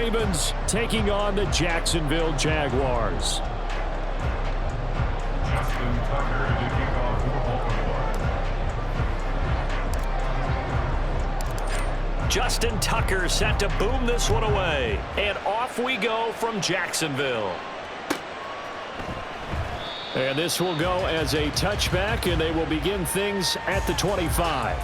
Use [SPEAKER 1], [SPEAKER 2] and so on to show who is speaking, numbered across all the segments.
[SPEAKER 1] Ravens taking on the Jacksonville Jaguars.
[SPEAKER 2] Justin Tucker to kick off for Baltimore.
[SPEAKER 1] Justin Tucker set to boom this one away. And off we go from Jacksonville. And this will go as a touchback, and they will begin things at the 25.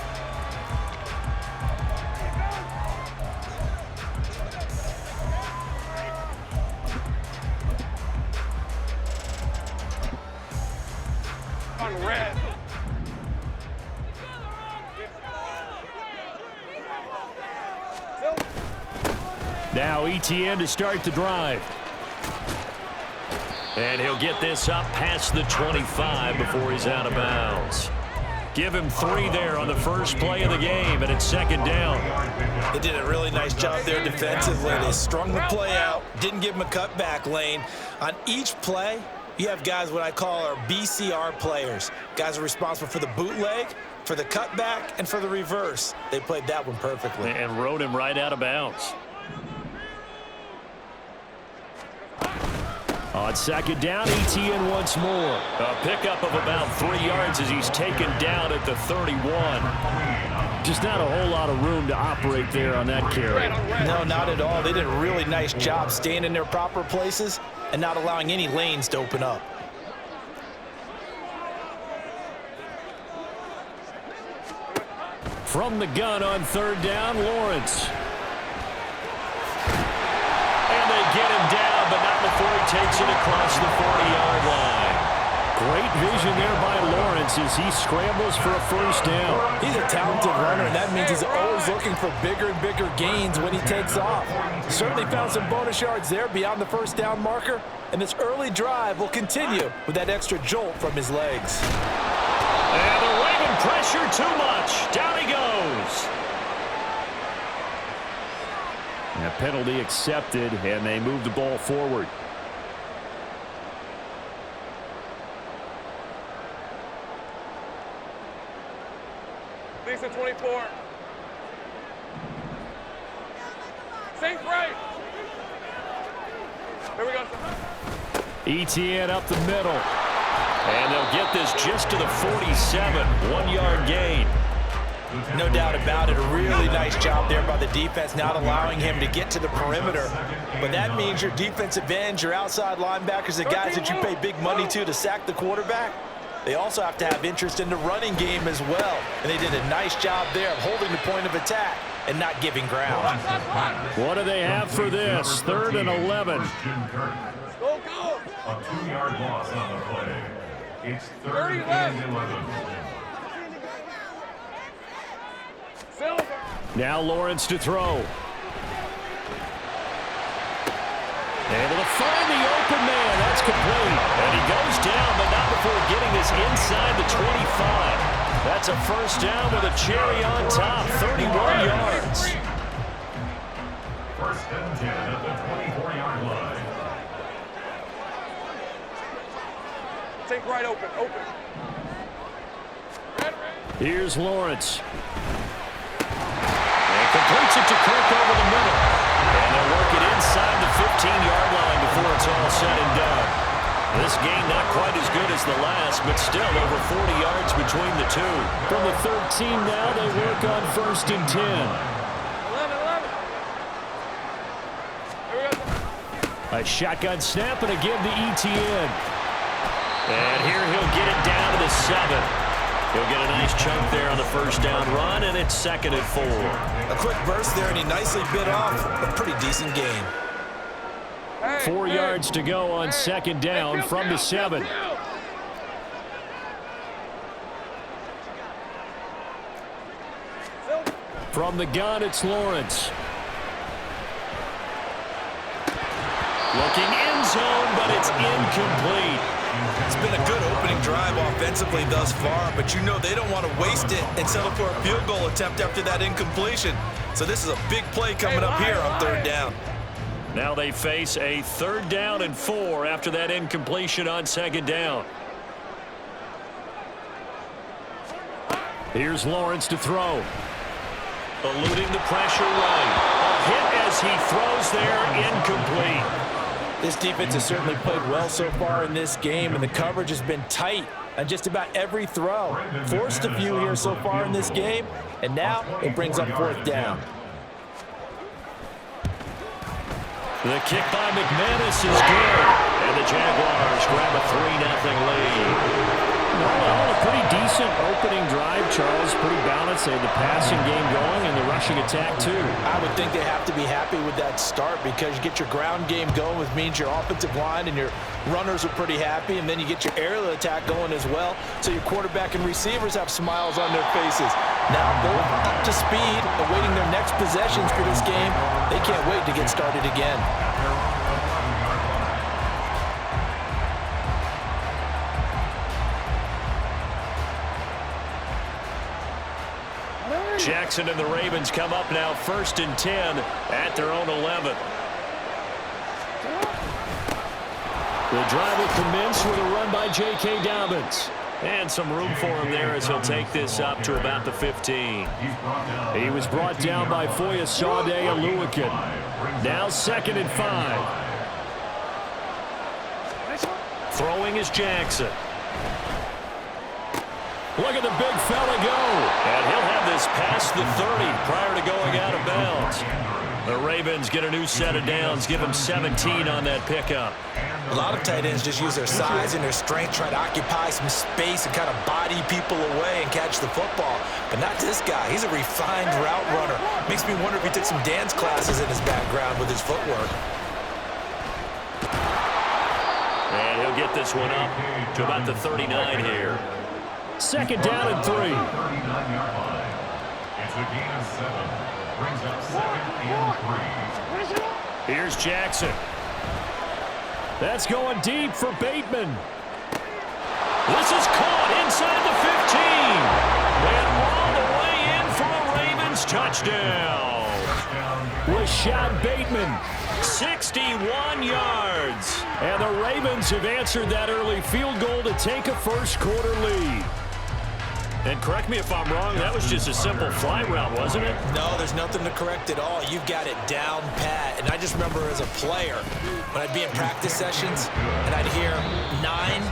[SPEAKER 3] On red.
[SPEAKER 1] Now ETN to start the drive. And he'll get this up past the 25 before he's out of bounds. Give him 3 there on the first play of the game, and it's second down.
[SPEAKER 4] They did a really nice job there defensively. They strung the play out, didn't give him a cutback lane. On each play, you have guys what I call our BCR players. Guys are responsible for the bootleg, for the cutback, and for the reverse. They played that one perfectly.
[SPEAKER 1] And rode him right out of bounds. On second down, ETN once more. A pickup of about 3 yards as he's taken down at the 31. Just not a whole lot of room to operate there on that carry.
[SPEAKER 4] No, not at all. They did a really nice job staying in their proper places and not allowing any lanes to open up.
[SPEAKER 1] From the gun on third down, Lawrence. And they get him down, but not before he takes it across the 40-yard line. Great vision there by Lawrence as he scrambles for a first down.
[SPEAKER 4] He's a talented runner, and that means he's always looking for bigger and bigger gains when he takes off. Certainly found some bonus yards there beyond the first down marker, and this early drive will continue with that extra jolt from his legs.
[SPEAKER 1] And the Raven pressure too much. Down he goes. And a penalty accepted, and they move the ball forward.
[SPEAKER 3] Lisa 24. Safe right. Here we go.
[SPEAKER 1] ETN up the middle. And they'll get this just to the 47. 1-yard gain.
[SPEAKER 4] No doubt about it. A really nice job there by the defense, not allowing him to get to the perimeter. But that means your defensive ends, your outside linebackers, the guys that you pay big money to sack the quarterback, they also have to have interest in the running game as well. And they did a nice job there of holding the point of attack and not giving ground.
[SPEAKER 1] What do they have for this? 3rd and 11.
[SPEAKER 3] Go, go.
[SPEAKER 2] A 2-yard loss on the play. It's 3rd and 11.
[SPEAKER 3] Silver.
[SPEAKER 1] Now Lawrence to throw. Able to find the open man. That's complete. And he goes down, but not before getting this inside the 25. That's a first down with a cherry on top. 31 yards.
[SPEAKER 2] First and 10 at the 24-yard line.
[SPEAKER 3] Take right open, open. Red, red.
[SPEAKER 1] Here's Lawrence. And completes it to Kirk over the middle. And they'll work it inside the 15-yard line before it's all said and done. This game not quite as good as the last, but still over 40 yards between the two. From the 13 now, they work on 1st and 10.
[SPEAKER 3] 11, 11. Here we go.
[SPEAKER 1] A shotgun snap and a give to ETN. And here he'll get it down to the 7. He'll get a nice chunk there on the first down run, and it's 2nd and 4.
[SPEAKER 4] A quick burst there, and he nicely bit off a pretty decent gain.
[SPEAKER 1] 4 yards to go on 2nd down from the 7. From the gun, it's Lawrence. Looking end zone, but it's incomplete.
[SPEAKER 4] It's been a good opening drive offensively thus far, but you know they don't want to waste it and settle for a field goal attempt after that incompletion. So this is a big play coming up here on 3rd down.
[SPEAKER 1] Now they face a 3rd down and 4 after that incompletion on 2nd down. Here's Lawrence to throw. Eluding the pressure right. A hit as He throws there, incomplete.
[SPEAKER 4] This defense has certainly played well so far in this game, and the coverage has been tight on just about every throw. Forced a few here so far in this game, and now it brings up 4th down.
[SPEAKER 1] The kick by McManus is good, and the Jaguars grab a 3-0 lead. All a pretty decent opening drive, Charles. Pretty balanced. They had the passing game going and the rushing attack, too.
[SPEAKER 4] I would think they have to be happy with that start because you get your ground game going, which means your offensive line and your runners are pretty happy, and then you get your aerial attack going as well, so your quarterback and receivers have smiles on their faces. Now both up to speed, awaiting their next possessions for this game. They can't wait to get started again.
[SPEAKER 1] Jackson and the Ravens come up now 1st and 10 at their own 11. The drive will commence with a run by J.K. Dobbins. And some room for him there as he'll take this up to about the 15. He was brought down by Foyesade Oluwakin. Now 2nd and 5. Throwing is Jackson. Look at the big fella go. And he'll have this past the 30 prior to going out of bounds. The Ravens get a new set of downs, give them 17 on that pickup.
[SPEAKER 4] A lot of tight ends just use their size and their strength, try to occupy some space and kind of body people away and catch the football. But not this guy. He's a refined route runner. Makes me wonder if he took some dance classes in his background with his footwork.
[SPEAKER 1] And he'll get this one up to about the 39 here. 2nd down and 3.
[SPEAKER 2] 39-yard line. It's a gain of 7. Brings up 2nd and 3.
[SPEAKER 1] Here's Jackson. That's going deep for Bateman. This is caught inside the 15. And all the way in for a Ravens touchdown. Rashad Bateman, 61 yards. And the Ravens have answered that early field goal to take a first-quarter lead. And correct me if I'm wrong, that was just a simple fly route, wasn't it?
[SPEAKER 4] No, there's nothing to correct at all. You've got it down pat. And I just remember as a player, when I'd be in practice sessions and I'd hear 9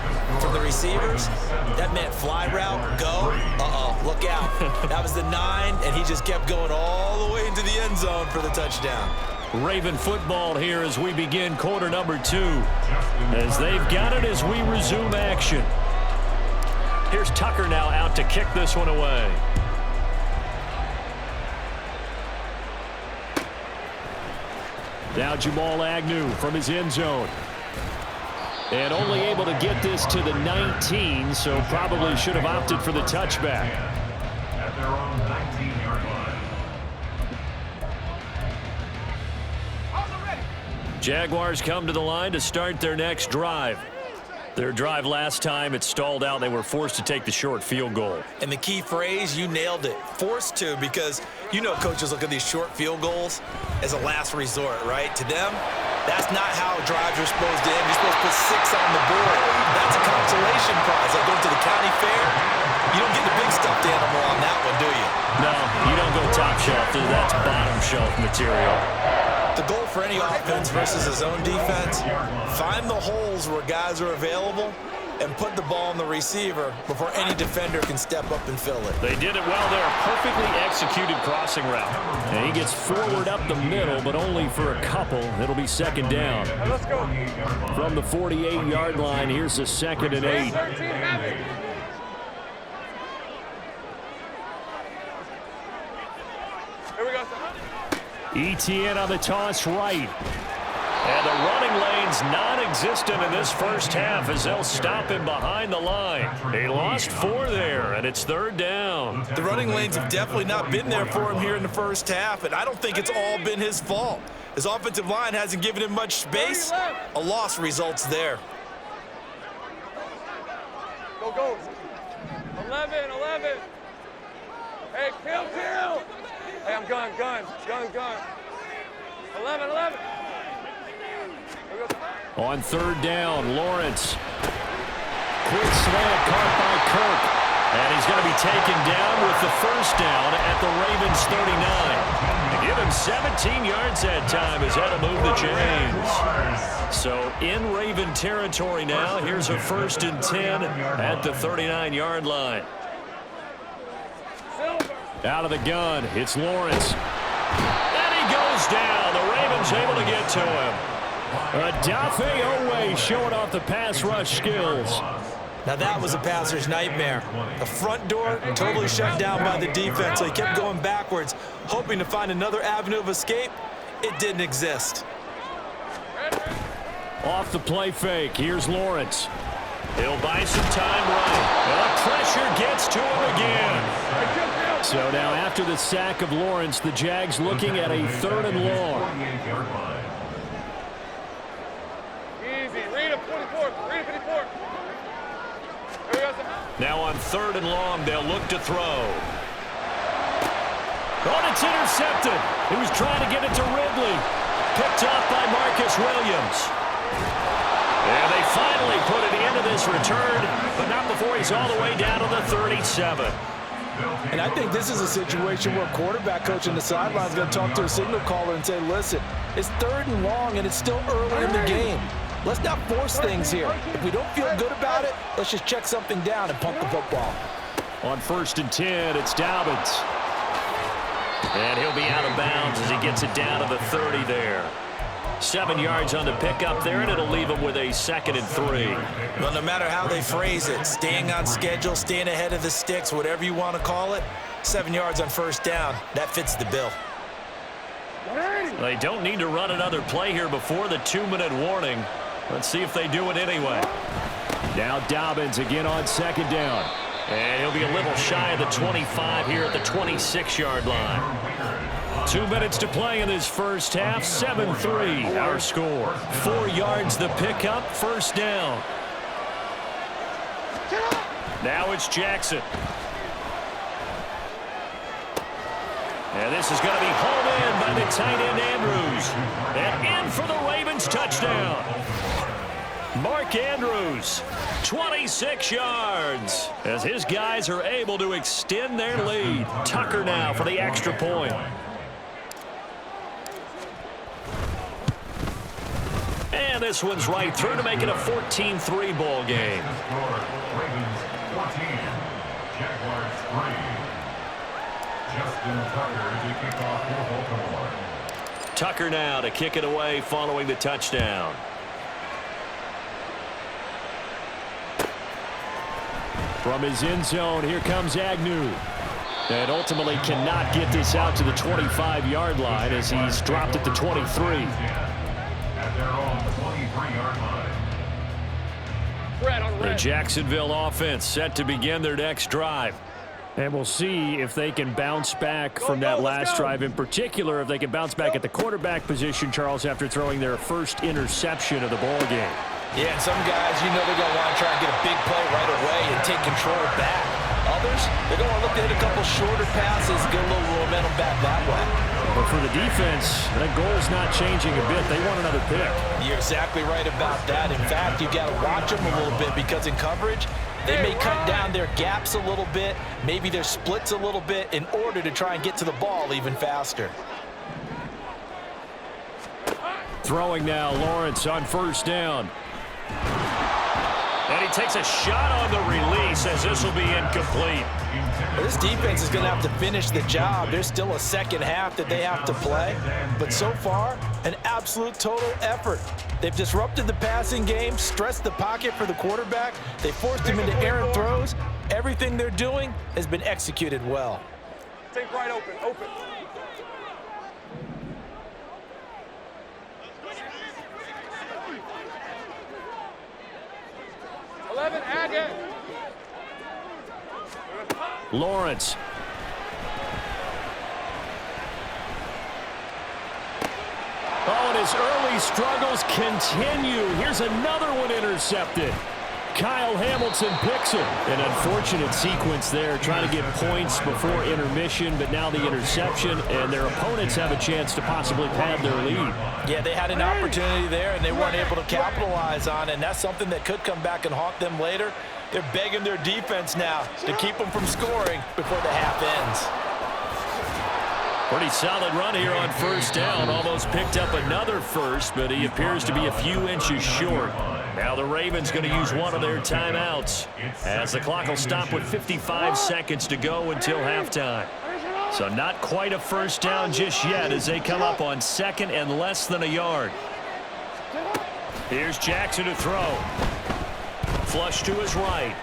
[SPEAKER 4] from the receivers, that meant fly route, go, look out. That was the 9, and he just kept going all the way into the end zone for the touchdown.
[SPEAKER 1] Raven football here as we begin quarter number 2. As they've got it as we resume action. Here's Tucker now out to kick this one away. Now Jamal Agnew from his end zone. And only able to get this to the 19, so probably should have opted for the touchback.
[SPEAKER 2] At their own 19-yard line.
[SPEAKER 1] Jaguars come to the line to start their next drive. Their drive last time, it stalled out. They were forced to take the short field goal.
[SPEAKER 4] And the key phrase, you nailed it, forced to, because you know coaches look at these short field goals as a last resort, right? To them, that's not how drives are supposed to end. You're supposed to put 6 on the board. That's a consolation prize. Like going to the county fair, you don't get the big stuffed animal on that one, do you?
[SPEAKER 1] No, you don't go top shelf. That's bottom shelf material.
[SPEAKER 4] The goal for any offense versus his own defense, find the holes where guys are available and put the ball on the receiver before any defender can step up and fill it.
[SPEAKER 1] They did it well there. Perfectly executed crossing route. And he gets forward up the middle, but only for a couple. It'll be 2nd down.
[SPEAKER 3] Let's go.
[SPEAKER 1] From the 48-yard line, here's a 2nd and 8.
[SPEAKER 3] 13 heavy. Here we go.
[SPEAKER 1] ETN on the toss right. And the running lane's non-existent in this first half as they'll stop him behind the line. He lost 4 there, and it's 3rd down.
[SPEAKER 4] The running lanes have definitely not been there for him here in the first half, and I don't think it's all been his fault. His offensive line hasn't given him much space. A loss results there.
[SPEAKER 3] Go, go. 11. Hey, kill. Hey, I'm gun. 11.
[SPEAKER 1] On 3rd down, Lawrence. Quick slant caught by Kirk. And he's going to be taken down with the first down at the Ravens 39. Give him 17 yards that time as that'll move the chains. So in Raven territory now. Here's a 1st and 10 at the 39-yard line. Out of the gun, it's Lawrence. And he goes down. The Ravens able to get to him. Odafe Oweh showing off the pass rush skills.
[SPEAKER 4] Now that was a passer's nightmare. The front door totally shut down by the defense, so he kept going backwards, hoping to find another avenue of escape. It didn't exist.
[SPEAKER 1] Off the play fake, here's Lawrence. He'll buy some time right. The pressure gets to him again. So now after the sack of Lawrence, the Jags looking at a 3rd and long.
[SPEAKER 3] Easy. Read a 24. Read a 54.
[SPEAKER 1] Now on 3rd and long, they'll look to throw. Oh, it's intercepted. He was trying to get it to Ridley. Picked off by Marcus Williams. And they finally put it into this return, but not before he's all the way down to the 37.
[SPEAKER 4] And I think this is a situation where a quarterback coach in the sideline is going to talk to a signal caller and say, listen, it's 3rd and long and it's still early in the game. Let's not force things here. If we don't feel good about it, let's just check something down and pump the football.
[SPEAKER 1] On 1st and 10, it's Dobbins. And he'll be out of bounds as he gets it down to the 30 there. 7 yards on the pickup there, and it'll leave him with a 2nd and 3.
[SPEAKER 4] Well, no matter how they phrase it, staying on schedule, staying ahead of the sticks, whatever you want to call it, 7 yards on 1st down, that fits the bill.
[SPEAKER 1] They don't need to run another play here before the 2-minute warning. Let's see if they do it anyway. Now Dobbins again on 2nd down. And he'll be a little shy of the 25 here at the 26-yard line. 2 minutes to play in this first half. 7-3 our score. 4 yards the pickup. 1st down. Now it's Jackson. And this is going to be hauled in by the tight end Andrews. And in for the Ravens touchdown. Mark Andrews, 26 yards, as his guys are able to extend their lead. Tucker now for the extra point. And this one's right through to make it a 14-3 ball game.
[SPEAKER 2] Ravens 14, Jaguars 3. Justin Tucker to kick off for Baltimore.
[SPEAKER 1] Tucker now to kick it away following the touchdown. From his end zone, here comes Agnew. And ultimately cannot get this out to the 25-yard line as he's dropped at the 23.
[SPEAKER 2] At their own 23-yard line.
[SPEAKER 1] The Jacksonville offense set to begin their next drive. And we'll see if they can bounce back from that last drive, in particular if they can bounce back at the quarterback position, Charles, after throwing their first interception of the ball game.
[SPEAKER 4] Yeah, and some guys, you know, they're going to want to try and get a big play right away and take control back. Others, they're going to look to hit a couple shorter passes, get a little momentum back that way.
[SPEAKER 1] But for the defense, that goal's not changing a bit. They want another pick.
[SPEAKER 4] You're exactly right about that. In fact, you've got to watch them a little bit because in coverage, they may cut down their gaps a little bit, maybe their splits a little bit in order to try and get to the ball even faster.
[SPEAKER 1] Throwing now, Lawrence on 1st down. And he takes a shot on the release as this will be incomplete.
[SPEAKER 4] Well, this defense is going to have to finish the job. There's still a second half that they have to play. But so far, an absolute total effort. They've disrupted the passing game, stressed the pocket for the quarterback. They forced him into errant throws. Everything they're doing has been executed well.
[SPEAKER 3] Take right open. Open. 11, Agate.
[SPEAKER 1] Lawrence. Oh, and his early struggles continue. Here's another one intercepted. Kyle Hamilton picks it. An unfortunate sequence there, trying to get points before intermission, but now the interception, and their opponents have a chance to possibly pad their lead.
[SPEAKER 4] Yeah, they had an opportunity there, and they weren't able to capitalize on it, and that's something that could come back and haunt them later. They're begging their defense now to keep them from scoring before the half ends.
[SPEAKER 1] Pretty solid run here on first down. Almost picked up another first, but he appears to be a few inches short. Now the Ravens going to use one of their timeouts as the clock will stop with 55 seconds to go until halftime. So not quite a first down just yet as they come up on second and less than a yard. Here's Jackson to throw. Flush to his right.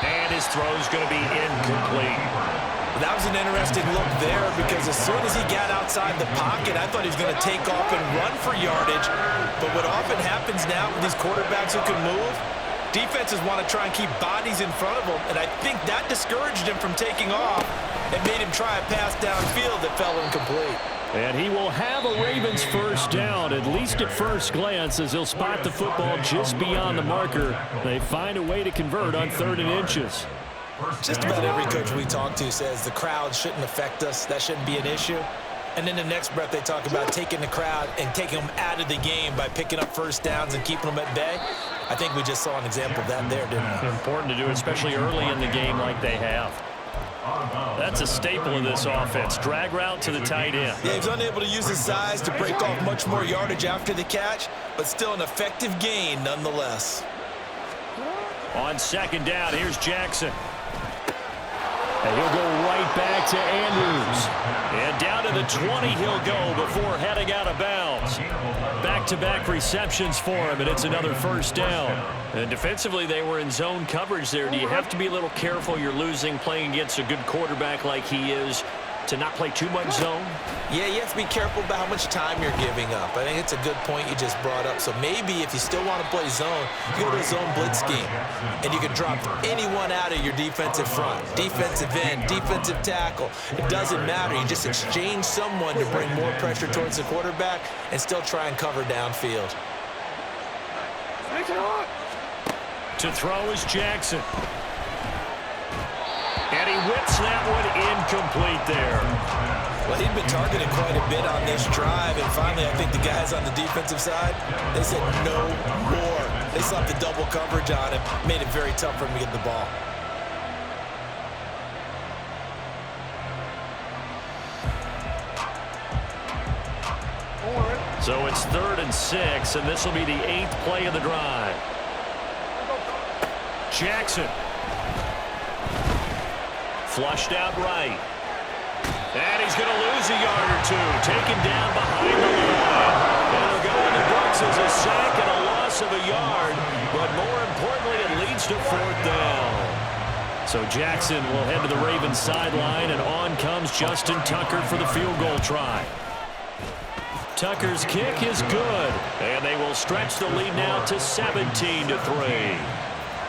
[SPEAKER 1] And his throw's going to be incomplete.
[SPEAKER 4] That was an interesting look there because as soon as he got outside the pocket, I thought he was going to take off and run for yardage. But what often happens now with these quarterbacks who can move, defenses want to try and keep bodies in front of them, and I think that discouraged him from taking off and made him try a pass downfield that fell incomplete.
[SPEAKER 1] And he will have a Ravens first down, at least at first glance, as he'll spot the football just beyond the marker. They find a way to convert on 3rd and inches.
[SPEAKER 4] Just about every coach we talk to says the crowd shouldn't affect us. That shouldn't be an issue. And in the next breath, they talk about taking the crowd and taking them out of the game by picking up first downs and keeping them at bay. I think we just saw an example of that there, didn't we?
[SPEAKER 1] Important to do, especially early in the game like they have. That's a staple of this offense. Drag route to the tight end.
[SPEAKER 4] Yeah, he's unable to use his size to break off much more yardage after the catch, but still an effective gain nonetheless.
[SPEAKER 1] On second down, here's Jackson. And he'll go right back to Andrews. And down to the 20 he'll go before heading out of bounds. Back-to-back receptions for him, and it's another first down. And defensively, they were in zone coverage there. Do you have to be a little careful you're losing playing against a good quarterback like he is to not play too much zone?
[SPEAKER 4] Yeah, you have to be careful about how much time you're giving up. I think it's a good point you just brought up. So maybe if you still want to play zone, you go to a zone blitz scheme. And you can drop anyone out of your defensive front. Defensive end, defensive tackle. It doesn't matter. You just exchange someone to bring more pressure towards the quarterback and still try and cover downfield.
[SPEAKER 1] To throw is Jackson. And he whips that one incomplete there.
[SPEAKER 4] Well, he'd been targeted quite a bit on this drive, and finally I think the guys on the defensive side, they said no more. They slapped the double coverage on him, made it very tough for him to get the ball.
[SPEAKER 1] So it's 3rd and 6, and this will be the 8th play of the drive. Jackson. Flushed out right. And he's going to lose a yard or two. Taken down behind the line. And it'll go in the books as a sack and a loss of a yard. But more importantly, it leads to 4th down. So Jackson will head to the Ravens sideline, and on comes Justin Tucker for the field goal try. Tucker's kick is good. And they will stretch the lead now to 17-3.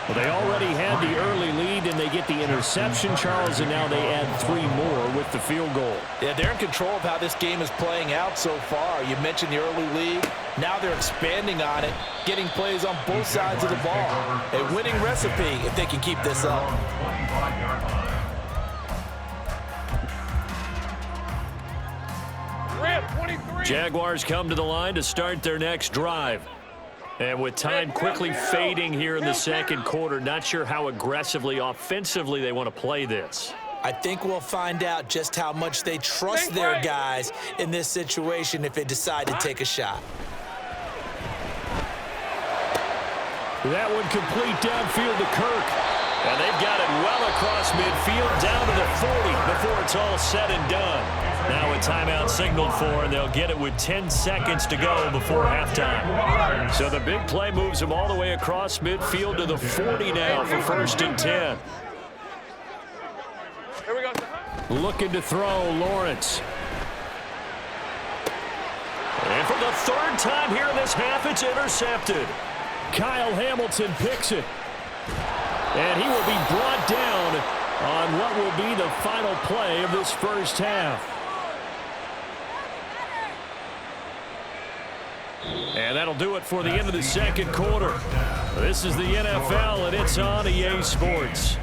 [SPEAKER 1] Well, they already had the early lead, and they get the interception, Charles, and now they add 3 more with the field goal.
[SPEAKER 4] Yeah, they're in control of how this game is playing out so far. You mentioned the early lead. Now they're expanding on it, getting plays on both sides of the ball. A winning recipe if they can keep this up.
[SPEAKER 1] Jaguars come to the line to start their next drive. And with time quickly fading here in the second quarter, not sure how aggressively, offensively they want to play this.
[SPEAKER 4] I think we'll find out just how much they trust their guys in this situation if they decide to take a shot.
[SPEAKER 1] That one complete downfield to Kirk. And they've got it well across midfield down to the 40 before it's all said and done. Now a timeout signaled for, and they'll get it with 10 seconds to go before halftime. So the big play moves them all the way across midfield to the 40 now for 1st and 10.
[SPEAKER 3] Here we go.
[SPEAKER 1] Looking to throw, Lawrence. And for the 3rd time here in this half, it's intercepted. Kyle Hamilton picks it. And he will be brought down on what will be the final play of this first half. And that'll do it for the end of the second quarter. This is the NFL, and it's on EA Sports.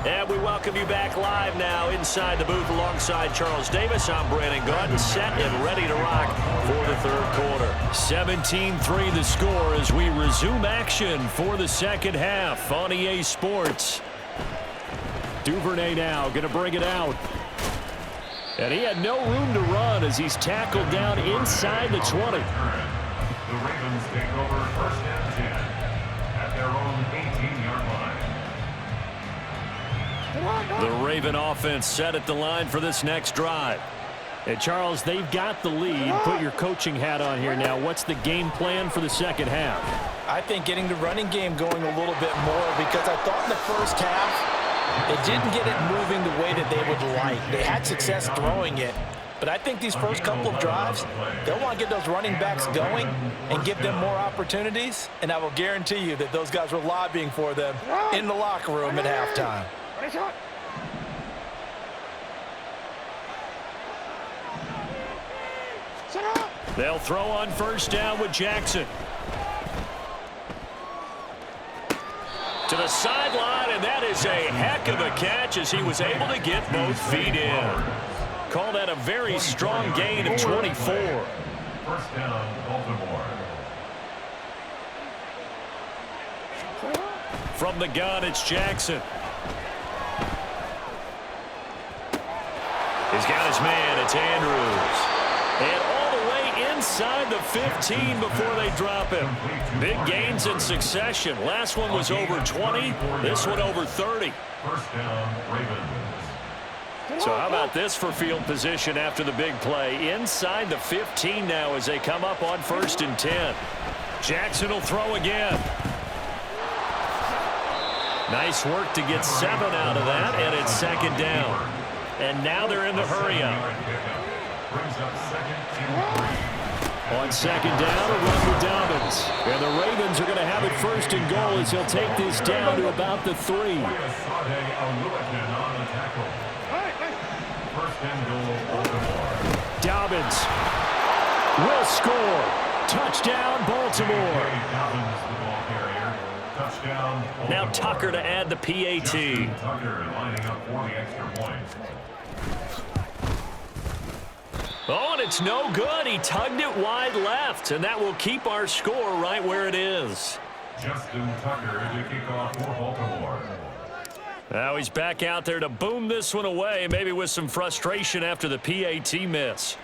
[SPEAKER 1] And we welcome you back live now inside the booth alongside Charles Davis. I'm Brandon Gaudin, set and ready to rock for the third quarter. 17-3 the score as we resume action for the second half on EA Sports. Duvernay now going to bring it out. And he had no room to run as he's tackled down inside the 20.
[SPEAKER 2] The Ravens take over first and 10 at their own 18-yard line.
[SPEAKER 1] The Raven offense set at the line for this next drive. And Charles, they've got the lead. Put your coaching hat on here now. What's the game plan for the second half?
[SPEAKER 4] I think getting the running game going a little bit more, because I thought in the first half it didn't get it moving the way that they would like. They had success throwing it. But I think these first couple of drives, they'll want to get those running backs going and give them more opportunities. And I will guarantee you that those guys were lobbying for them in the locker room at halftime.
[SPEAKER 1] They'll throw on first down with Jackson. To the sideline, and that is a heck of a catch as he was able to get both feet in. Call that a very strong gain of 24.
[SPEAKER 2] First down, Baltimore.
[SPEAKER 1] From the gun, it's Jackson. He's got his man. It's Andrews. And all the way inside the 15 before they drop him. Big gains in succession. Last one was over 20. This one over 30.
[SPEAKER 2] First down, Ravens.
[SPEAKER 1] So how about this for field position after the big play? Inside the 15 now as they come up on first and 10. Jackson will throw again. Nice work to get 7 out of that, and it's second down. And now they're in the hurry-up.
[SPEAKER 2] Brings up second and 3.
[SPEAKER 1] On second down, a run with Dobbins. And the Ravens are going to have it first and goal as he'll take this down to about the 3.
[SPEAKER 2] Sade Oluwakin on the tackle. First and goal, Baltimore.
[SPEAKER 1] Dobbins will score. Touchdown, Baltimore.
[SPEAKER 2] Dobbins, the ball carrier. Touchdown, Baltimore.
[SPEAKER 1] Now Tucker to add the PAT.
[SPEAKER 2] Justin Tucker lining up for the extra point.
[SPEAKER 1] Oh, and it's no good. He tugged it wide left, and that will keep our score right where it is.
[SPEAKER 2] Justin Tucker to kick off for Baltimore.
[SPEAKER 1] Now he's back out there to boom this one away, maybe with some frustration after the PAT miss.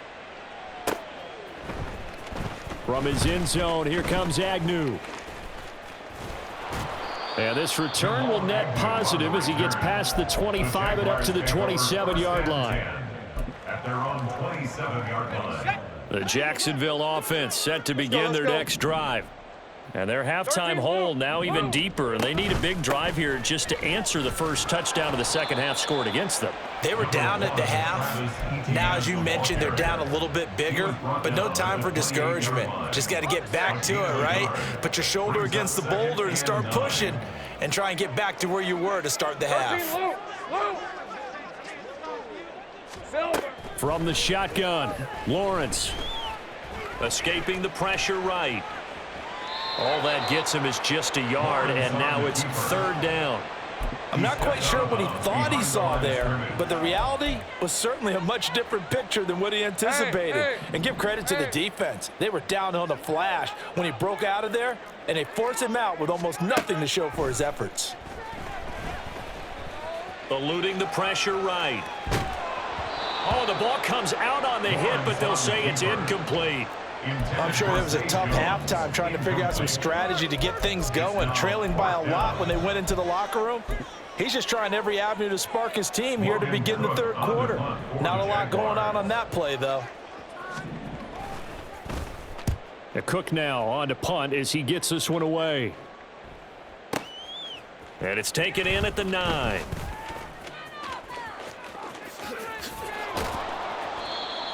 [SPEAKER 1] From his end zone, here comes Agnew. And this return will net positive as he gets past the 25 and up to the 27-yard line.
[SPEAKER 2] At their own 27-yard line.
[SPEAKER 1] The Jacksonville offense set to begin their next drive. And their halftime hole now even deeper, and they need a big drive here just to answer the first touchdown of the second half scored against them.
[SPEAKER 4] They were down at the half. Now, as you mentioned, they're down a little bit bigger, but no time for discouragement. Just got to get back to it, right? Put your shoulder against the boulder and start pushing and try and get back to where you were to start the half.
[SPEAKER 1] From the shotgun, Lawrence escaping the pressure right. All that gets him is just a yard, and now it's third down.
[SPEAKER 4] I'm not quite sure what he thought he saw there, but the reality was certainly a much different picture than what he anticipated. And give credit to the defense. They were down on the flash when he broke out of there, and they forced him out with almost nothing to show for his efforts.
[SPEAKER 1] Eluding the pressure right. Oh, the ball comes out on the hit, but they'll say it's incomplete.
[SPEAKER 4] I'm sure it was a tough halftime trying to figure out some strategy to get things going, trailing by a lot when they went into the locker room. He's just trying every avenue to spark his team here to begin the third quarter. Not a lot going on that play, though.
[SPEAKER 1] Cook now on to punt as he gets this one away. And it's taken in at the 9.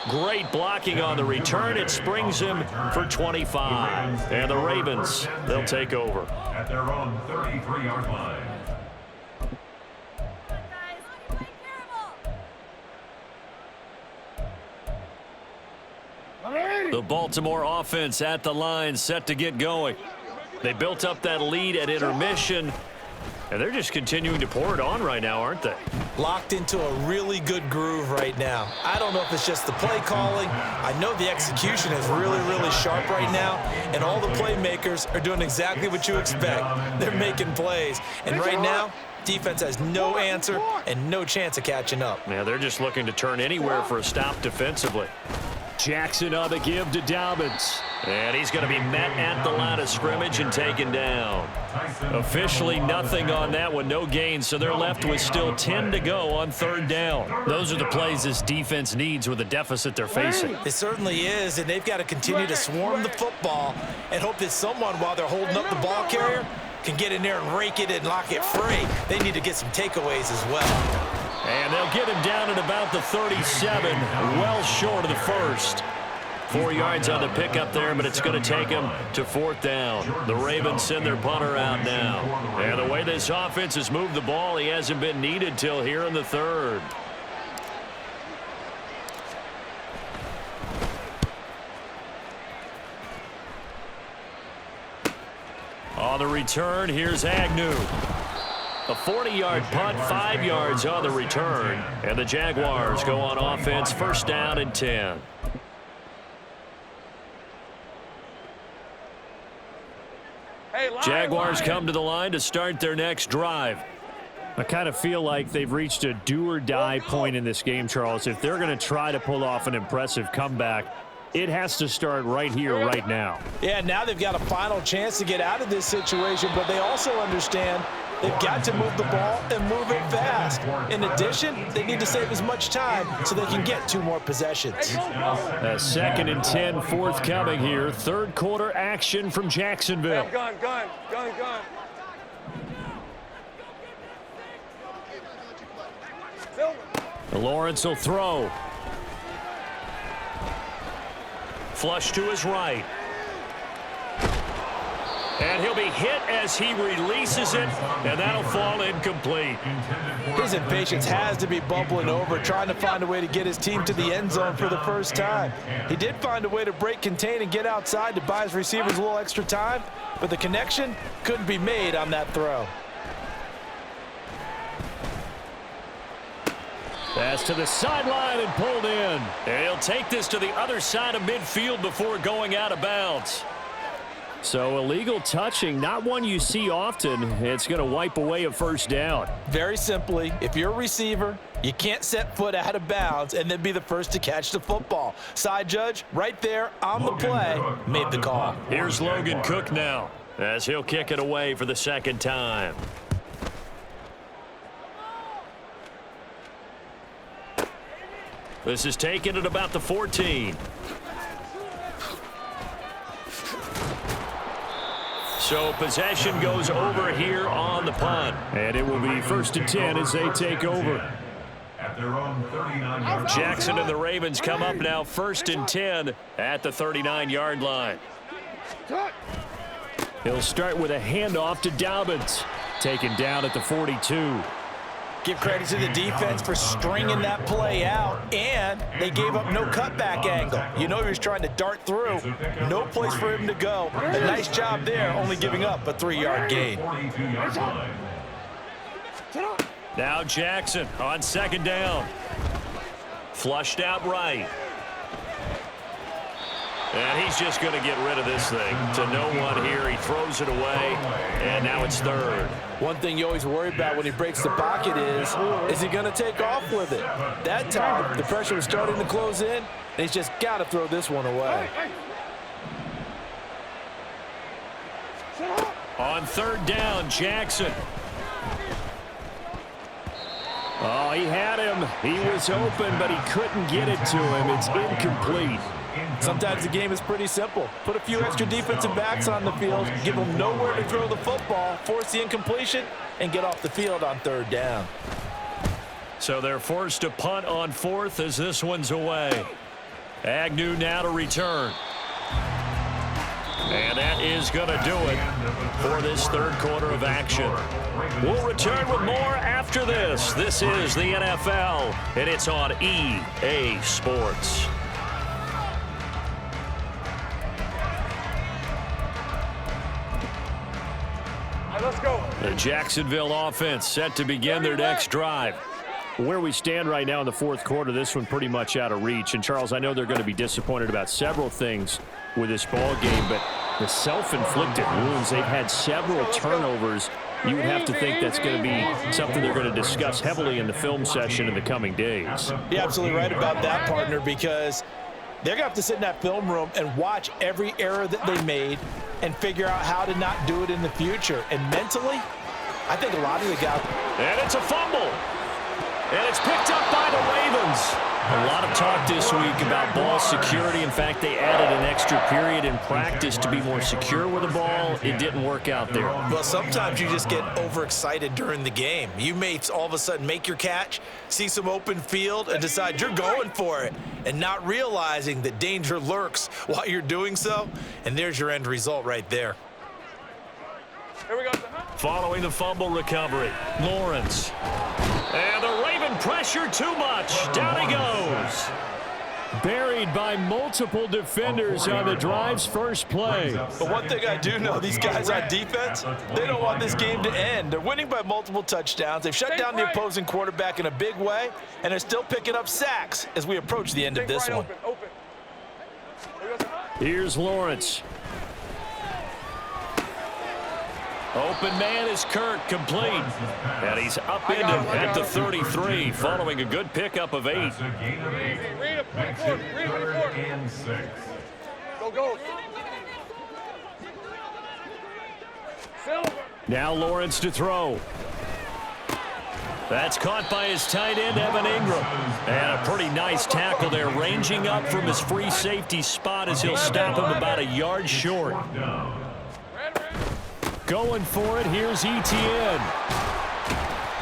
[SPEAKER 1] Great blocking on the return. It springs him for 25. And the Ravens, they'll take over.
[SPEAKER 2] At their own 33-yard line.
[SPEAKER 1] The Baltimore offense at the line, set to get going. They built up that lead at intermission. And they're just continuing to pour it on right now, aren't they?
[SPEAKER 4] Locked into a really good groove right now. I don't know if it's just the play calling. I know the execution is really, really sharp right now, and all the playmakers are doing exactly what you expect. They're making plays. And right now, defense has no answer and no chance of catching up.
[SPEAKER 1] Yeah, they're just looking to turn anywhere for a stop defensively. Jackson on the give to Dobbins. And he's going to be met at the line of scrimmage and taken down. Officially nothing on that one, no gain, so they're left with still 10 to go on third down. Those are the plays this defense needs with the deficit they're facing.
[SPEAKER 4] It certainly is, and they've got to continue to swarm the football and hope that someone, while they're holding up the ball carrier, can get in there and rake it and lock it free. They need to get some takeaways as well.
[SPEAKER 1] And they'll get him down at about the 37, well short of the first. 4 yards on the pickup there, but it's going to take him to fourth down. The Ravens send their punter out now. And the way this offense has moved the ball, he hasn't been needed till here in the third. On the return, here's Agnew. A 40-yard punt, 5 yards on the return. And the Jaguars go on offense, first down and 10. Jaguars come to the line to start their next drive. I kind of feel like they've reached a do-or-die point in this game, Charles. If they're going to try to pull off an impressive comeback, it has to start right here, right now.
[SPEAKER 4] Yeah, now they've got a final chance to get out of this situation, but they also understand they've got to move the ball and move it fast. In addition, they need to save as much time so they can get 2 more possessions.
[SPEAKER 1] A 2nd and 10 forthcoming here. Third quarter action from Jacksonville.
[SPEAKER 3] Gun.
[SPEAKER 1] Lawrence will throw. Flush to his right. And he'll be hit as he releases it, and that'll fall incomplete.
[SPEAKER 4] His impatience has to be bubbling over, trying to find a way to get his team to the end zone for the first time. He did find a way to break contain and get outside to buy his receivers a little extra time, but the connection couldn't be made on that throw.
[SPEAKER 1] Pass to the sideline and pulled in. And he'll take this to the other side of midfield before going out of bounds. So illegal touching, not one you see often. It's going to wipe away a first down.
[SPEAKER 4] Very simply, if you're a receiver, you can't set foot out of bounds and then be the first to catch the football. Side judge, right there on the play, made the call.
[SPEAKER 1] Here's Logan Cook now as he'll kick it away for the second time. This is taken at about the 14. So possession goes over here on the punt. And it will be 1st and 10 as they take over.
[SPEAKER 2] At their own 39-yard
[SPEAKER 1] Jackson and the Ravens come up now 1st and 10 at the 39-yard line. He'll start with a handoff to Dobbins. Taken down at the 42.
[SPEAKER 4] Give credit to the defense for stringing that play out, and they gave up no cutback angle. You know he was trying to dart through. No place for him to go. A nice job there, only giving up a 3-yard gain.
[SPEAKER 1] Now Jackson on 2nd down. Flushed out right. And he's just going to get rid of this thing to no one here. He throws it away, and now it's 3rd.
[SPEAKER 4] One thing you always worry about when he breaks the pocket is he going to take off with it? That time, the pressure was starting to close in, and he's just got to throw this one away.
[SPEAKER 1] On 3rd down, Jackson. Oh, he had him. He was open, but he couldn't get it to him. It's incomplete.
[SPEAKER 4] Sometimes the game is pretty simple. Put a few extra defensive backs on the field, give them nowhere to throw the football, force the incompletion, and get off the field on 3rd down.
[SPEAKER 1] So they're forced to punt on 4th as this one's away. Agnew now to return. And that is going to do it for this 3rd quarter of action. We'll return with more after this. This is the NFL, and it's on EA Sports.
[SPEAKER 3] Let's go.
[SPEAKER 1] The Jacksonville offense set to begin their next drive.
[SPEAKER 5] Where we stand right now in the fourth quarter, this one pretty much out of reach. And, Charles, I know they're going to be disappointed about several things with this ball game, but the self-inflicted wounds, they've had several turnovers. You would have to think that's going to be something they're going to discuss heavily in the film session in the coming days.
[SPEAKER 4] You're absolutely right about that, partner, because they're going to have to sit in that film room and watch every error that they made and figure out how to not do it in the future. And mentally, I think a lot of the guys...
[SPEAKER 1] And it's a fumble. And it's picked up by the Ravens. A lot of talk this week about ball security. In fact, they added an extra period in practice to be more secure with the ball. It didn't work out there.
[SPEAKER 4] Well, sometimes you just get overexcited during the game. You may all of a sudden make your catch, see some open field, and decide you're going for it, and not realizing that danger lurks while you're doing so. And there's your end result right there.
[SPEAKER 3] Here we go.
[SPEAKER 1] Following the fumble recovery, Lawrence. And the Raven pressure too much. Down he goes.
[SPEAKER 5] Buried by multiple defenders on the drive's first play.
[SPEAKER 4] But one thing I do know, these guys on defense, they don't want this game to end. They're winning by multiple touchdowns. They've shut down the opposing quarterback in a big way, and they're still picking up sacks as we approach the end of this one.
[SPEAKER 5] Here's Lawrence.
[SPEAKER 1] Open man is Kirk, complete. And he's up into at the 33, following a good pickup of 8.
[SPEAKER 3] Read a 24. Read a 24.
[SPEAKER 2] And 6.
[SPEAKER 3] Go. Silver.
[SPEAKER 5] Now Lawrence to throw.
[SPEAKER 1] That's caught by his tight end, Evan Ingram. And a pretty nice tackle there, ranging up from his free safety spot as he'll stop him about a yard short.
[SPEAKER 5] Going for it, here's Etienne.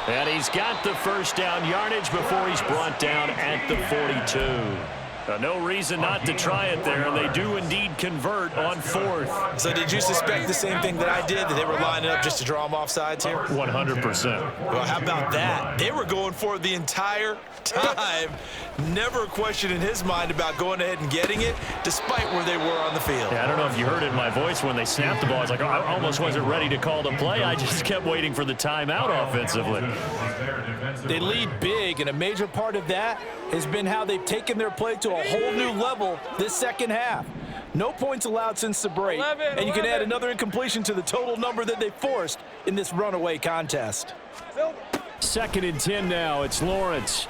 [SPEAKER 1] And he's got the first down yardage before he's brought down at the 42. No reason not to try it there, and they do indeed convert on 4th.
[SPEAKER 4] So did you suspect the same thing that I did, that they were lining up just to draw them off sides here?
[SPEAKER 5] 100%.
[SPEAKER 4] Well, how about that? They were going for it the entire time. Never a question in his mind about going ahead and getting it, despite where they were on the field.
[SPEAKER 5] Yeah, I don't know if you heard it in my voice when they snapped the ball. I was like, oh, I almost wasn't ready to call the play. I just kept waiting for the timeout offensively.
[SPEAKER 4] They lead big, and a major part of that has been how they've taken their play to a whole new level this second half. No points allowed since the break, and you can add another incompletion to the total number that they forced in this runaway contest.
[SPEAKER 5] 2nd and 10 now. It's Lawrence.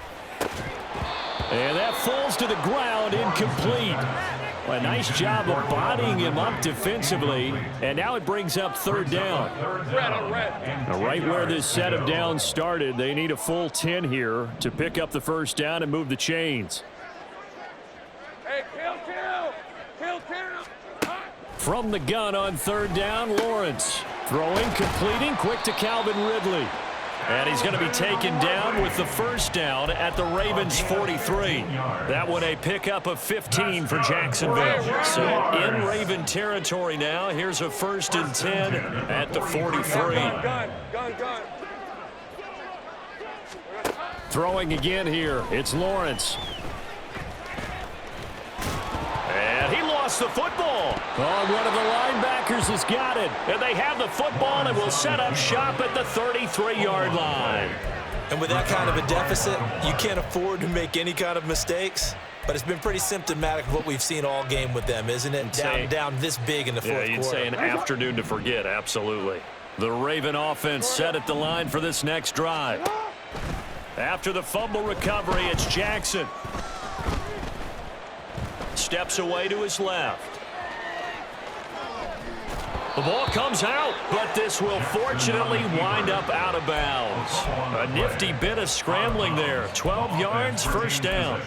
[SPEAKER 5] And that falls to the ground, incomplete. A nice job of bodying him up defensively, and now it brings up 3rd down. Now, right where this set of downs started, they need a full 10 here to pick up the first down and move the chains.
[SPEAKER 3] Hey, kill.
[SPEAKER 5] From the gun on 3rd down, Lawrence. Throwing, completing, quick to Calvin Ridley.
[SPEAKER 1] And he's going to be taken down with the first down at the Ravens' 43. That one a pickup of 15 for Jacksonville. So in Raven territory now. Here's a 1st and 10 at the 43.
[SPEAKER 3] Gun.
[SPEAKER 5] Throwing again here. It's Lawrence.
[SPEAKER 1] And he lost the football.
[SPEAKER 5] Oh, one of the linebackers has got it.
[SPEAKER 1] And they have the football and will set up shop at the 33-yard line.
[SPEAKER 4] And with that kind of a deficit, you can't afford to make any kind of mistakes. But it's been pretty symptomatic of what we've seen all game with them, isn't it? Down this big in the fourth quarter.
[SPEAKER 1] Yeah, you'd say an afternoon to forget, absolutely. The Raven offense set at the line for this next drive. After the fumble recovery, it's Jackson. Steps away to his left. The ball comes out, but this will fortunately wind up out of bounds. A nifty bit of scrambling there. 12 yards, first down.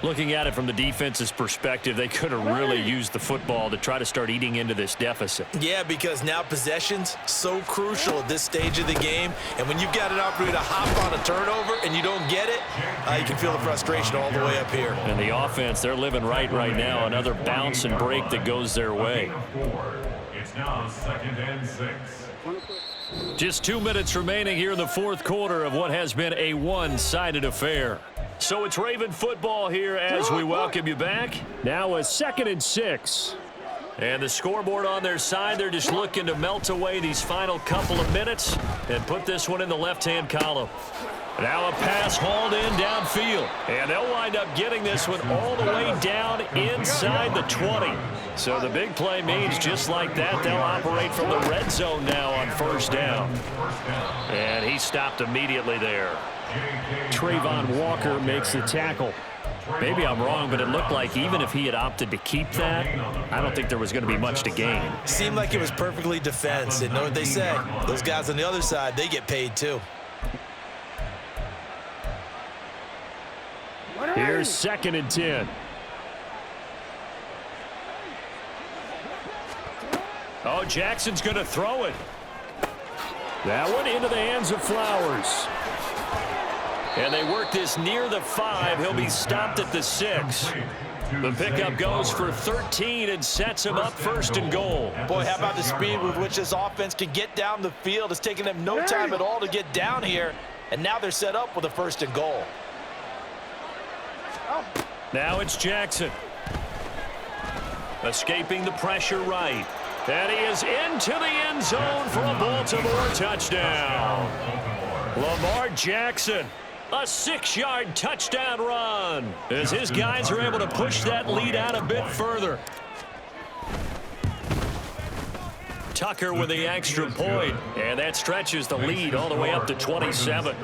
[SPEAKER 1] Looking at it from the defense's perspective, they could have really used the football to try to start eating into this deficit.
[SPEAKER 4] Yeah, because now possession's so crucial at this stage of the game. And when you've got an opportunity to hop on a turnover and you don't get it, you can feel the frustration all the way up here.
[SPEAKER 1] And the offense, they're living right now. Another bounce and break that goes their way.
[SPEAKER 2] It's now 2nd and 6.
[SPEAKER 1] Just 2 minutes remaining here in the fourth quarter of what has been a one-sided affair. So it's Raven football here as we welcome you back.
[SPEAKER 5] Now a 2nd and 6. And the scoreboard on their side, they're just looking to melt away these final couple of minutes and put this one in the left-hand column. Now a pass hauled in downfield. And they'll wind up getting this one all the way down inside the 20. So the big play means just like that, they'll operate from the red zone now on first down. And he stopped immediately there. Trayvon Walker makes the tackle. Maybe I'm wrong, but it looked like even if he had opted to keep that, I don't think there was going to be much to gain.
[SPEAKER 4] Seemed like it was perfectly defense. And know what they say? Those guys on the other side, they get paid too.
[SPEAKER 5] Here's 2nd and 10. Oh, Jackson's going to throw it. That one into the hands of Flowers. And they work this near the 5. He'll be stopped at the 6. The pickup goes for 13 and sets him up 1st and goal.
[SPEAKER 4] Boy, how about the speed with which this offense can get down the field? It's taking them no time at all to get down here. And now they're set up with a 1st and goal.
[SPEAKER 5] Now it's Jackson. Escaping the pressure right. And he is into the end zone for a Baltimore touchdown. Lamar Jackson, a 6-yard touchdown run as his guys are able to push that lead out a bit further. Tucker with the extra point, and that stretches the lead all the way up to 27.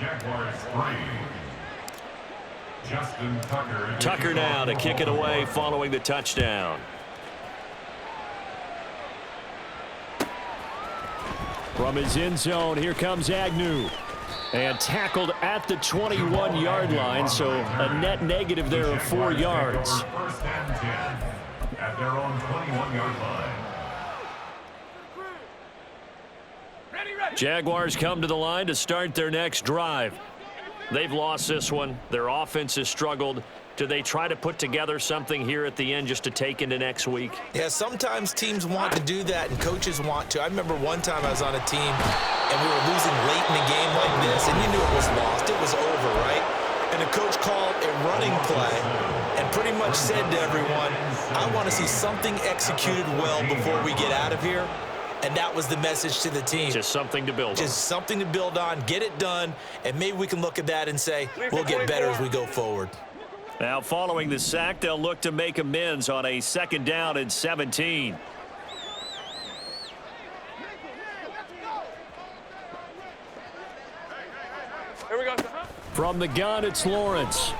[SPEAKER 2] Jaguars 3. Justin Tucker.
[SPEAKER 5] Tucker now to kick it away following the touchdown. From his end zone, here comes Agnew. And tackled at the 21-yard line, so a net negative there of 4 yards.
[SPEAKER 2] 1st and 10 at their own 21-yard line.
[SPEAKER 5] Jaguars come to the line to start their next drive. They've lost this one. Their offense has struggled. Do they try to put together something here at the end just to take into next week?
[SPEAKER 4] Yeah, sometimes teams want to do that and coaches want to. I remember one time I was on a team and we were losing late in a game like this, and you knew it was lost. It was over, right? And the coach called a running play and pretty much said to everyone, I want to see something executed well before we get out of here. And that was the message to the team.
[SPEAKER 5] Just something to build on.
[SPEAKER 4] Just something to build on, get it done, and maybe we can look at that and say, we'll get better as we go forward.
[SPEAKER 5] Now, following the sack, they'll look to make amends on a 2nd down and 17.
[SPEAKER 3] Here we go.
[SPEAKER 5] From the gun, it's Lawrence.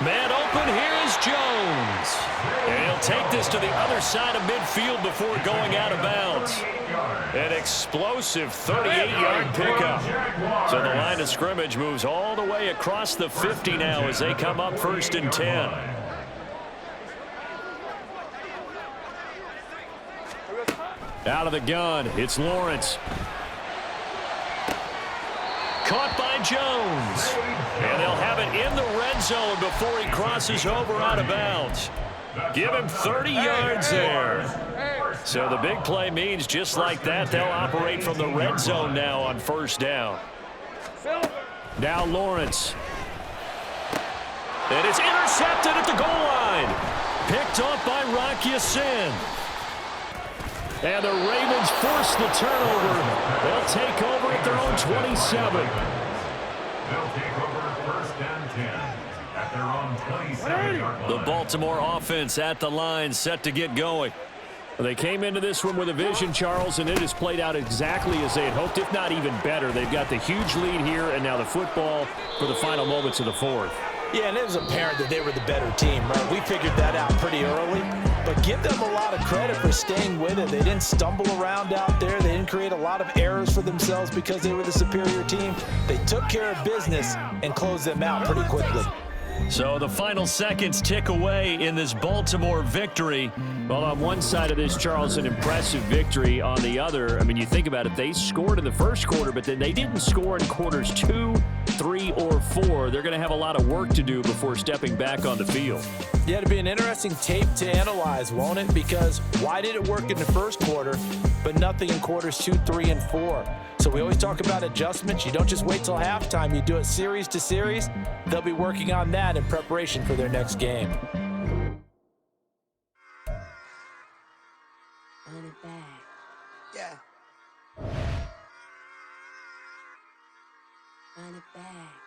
[SPEAKER 5] Man open, here is Jones. And he'll take this to the other side of midfield before going out of bounds. An explosive 38-yard pickup. So the line of scrimmage moves all the way across the 50 now as they come up 1st and 10. Out of the gun, it's Lawrence. Caught by Jones. And they'll have it in the red zone before he crosses over out of bounds. Give him 30 yards there. So the big play means just like that, they'll operate from the red zone now on 1st down. Now Lawrence. And it's intercepted at the goal line. Picked off by Rock Ya-Sin. And the Ravens force the turnover. They'll take over at their own 27.
[SPEAKER 2] They'll take over 1st and 10 at their own 27-yard line.
[SPEAKER 5] The Baltimore offense at the line, set to get going. They came into this one with a vision, Charles, and it has played out exactly as they had hoped, if not even better. They've got the huge lead here, and now the football for the final moments of the 4th.
[SPEAKER 4] Yeah, and it was apparent that they were the better team, right? We figured that out pretty early. But give them a lot of credit for staying with it. They didn't stumble around out there. They didn't create a lot of errors for themselves because they were the superior team. They took care of business and closed them out pretty quickly.
[SPEAKER 5] So the final seconds tick away in this Baltimore victory. Well, on one side of this, Charles, an impressive victory. On the other, I mean, you think about it, they scored in the first quarter, but then they didn't score in quarters 2, 3, or 4. They're going to have a lot of work to do before stepping back on the field.
[SPEAKER 4] Yeah, it'll be an interesting tape to analyze, won't it? Because why did it work in the first quarter, but nothing in quarters 2, 3, and 4? So we always talk about adjustments. You don't just wait till halftime. You do it series to series. They'll be working on that in preparation for their next game.
[SPEAKER 6] it back.
[SPEAKER 7] Yeah.
[SPEAKER 6] Run it back.